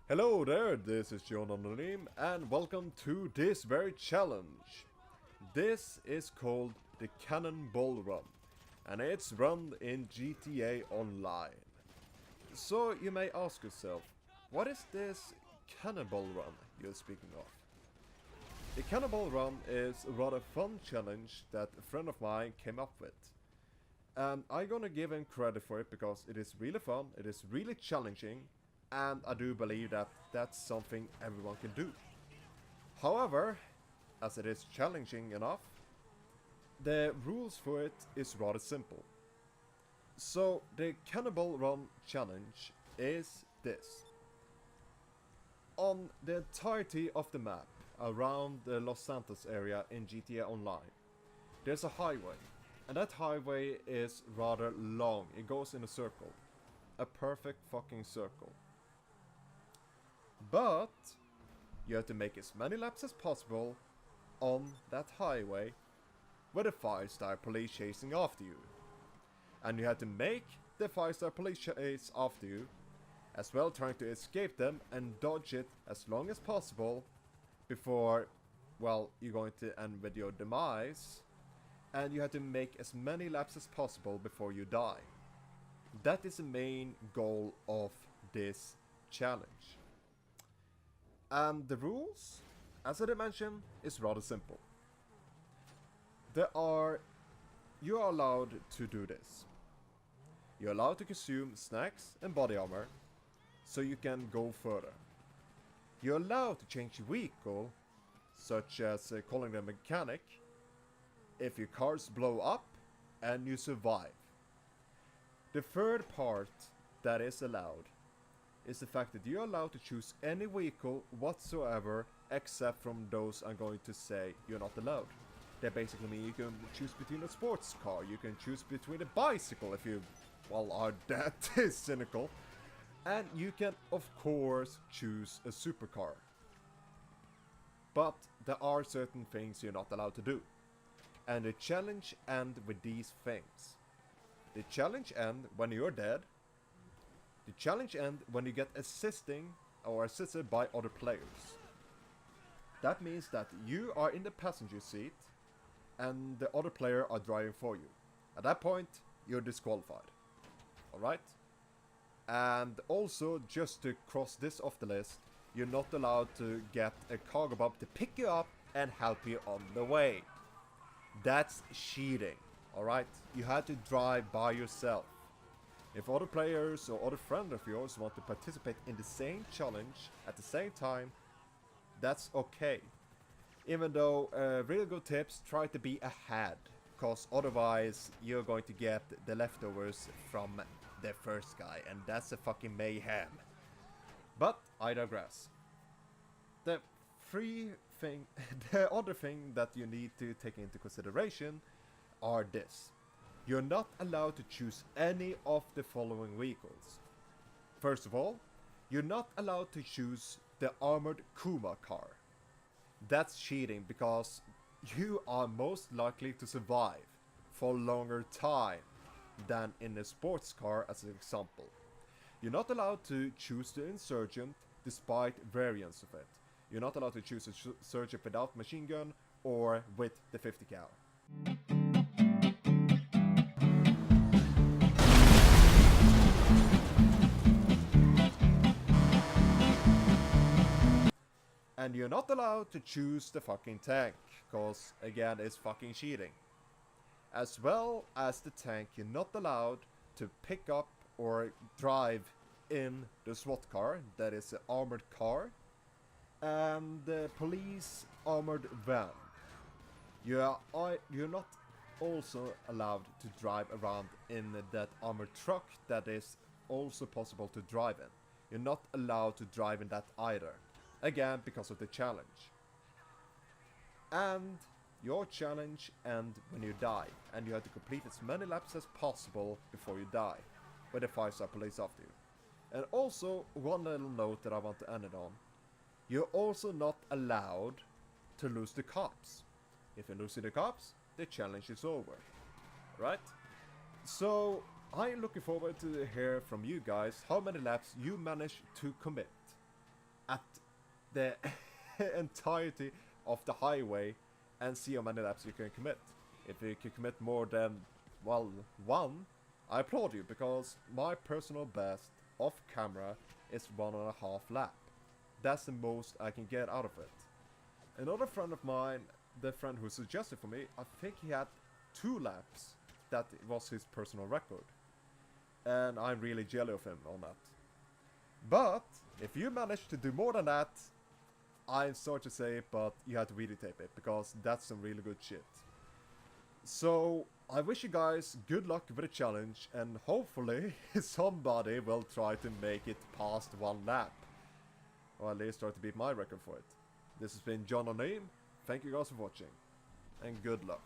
Hello there, this is JohnAnonym and welcome to this very challenge. This is called the Cannonball Run and it's run in GTA Online. So you may ask yourself, what is this Cannonball Run you're speaking of? The Cannonball Run is a rather fun challenge that a friend of mine came up with. And I'm gonna give him credit for it because it is really fun, it is really challenging, and I do believe that that's something everyone can do. However, as it is challenging enough, the rules for it is rather simple. So the Cannonball Run challenge is this. On the entirety of the map around the Los Santos area in GTA Online, there's a highway, and that highway is rather long. It goes in a circle, a perfect fucking circle. But you have to make as many laps as possible on that highway with a 5-star police chasing after you. And you have to make the 5-star police chase after you, as well trying to escape them and dodge it as long as possible before, well, you're going to end with your demise. And you have to make as many laps as possible before you die. That is the main goal of this challenge. And the rules, as I did mention, is rather simple. You are allowed to do this. You're allowed to consume snacks and body armor, so you can go further. You're allowed to change your vehicle, such as calling the mechanic, if your cars blow up and you survive. The third part that is allowed is the fact that you're allowed to choose any vehicle whatsoever except from those I'm going to say you're not allowed. That basically means you can choose between a sports car, you can choose between a bicycle if you, well, are that cynical, and you can of course choose a supercar. But there are certain things you're not allowed to do. And the challenge ends with these things. The challenge ends when you're dead. The challenge ends when you get assisted by other players. That means that you are in the passenger seat and the other player are driving for you. At that point, you're disqualified. Alright? And also, just to cross this off the list, you're not allowed to get a cargo bomb to pick you up and help you on the way. That's cheating. Alright? You have to drive by yourself. If other players or other friends of yours want to participate in the same challenge at the same time, that's okay. Even though really good tips, try to be ahead, because otherwise you're going to get the leftovers from the first guy, and that's a fucking mayhem. But I digress. The other thing that you need to take into consideration are this. You're not allowed to choose any of the following vehicles. First of all, you're not allowed to choose the armored Kuma car. That's cheating because you are most likely to survive for a longer time than in a sports car, as an example. You're not allowed to choose the Insurgent despite variants of it. You're not allowed to choose a Insurgent without machine gun or with the 50 cal. And you're not allowed to choose the fucking tank, cause again it's fucking cheating. As well as the tank, you're not allowed to pick up or drive in the SWAT car, that is an armored car, and the police armored van. You're not also allowed to drive around in that armored truck that is also possible to drive in. You're not allowed to drive in that either. Again, because of the challenge. And your challenge ends when you die, and you have to complete as many laps as possible before you die, with a 5-star police after you. And also, one little note that I want to end it on. You're also not allowed to lose the cops. If you lose the cops, the challenge is over. Right? So, I'm looking forward to hear from you guys how many laps you managed to commit. at the entirety of the highway and see how many laps you can commit. If you can commit more than, well, one, I applaud you, because my personal best off camera is 1.5 lap. That's the most I can get out of it. Another friend of mine, the friend who suggested for me, I think he had 2 laps. That was his personal record. And I'm really jealous of him on that. But if you manage to do more than that, I'm sorry to say it, but you have to videotape it, because that's some really good shit. So I wish you guys good luck with the challenge, and hopefully somebody will try to make it past 1 lap. Or at least try to beat my record for it. This has been JohnAnonym. Thank you guys for watching, and good luck.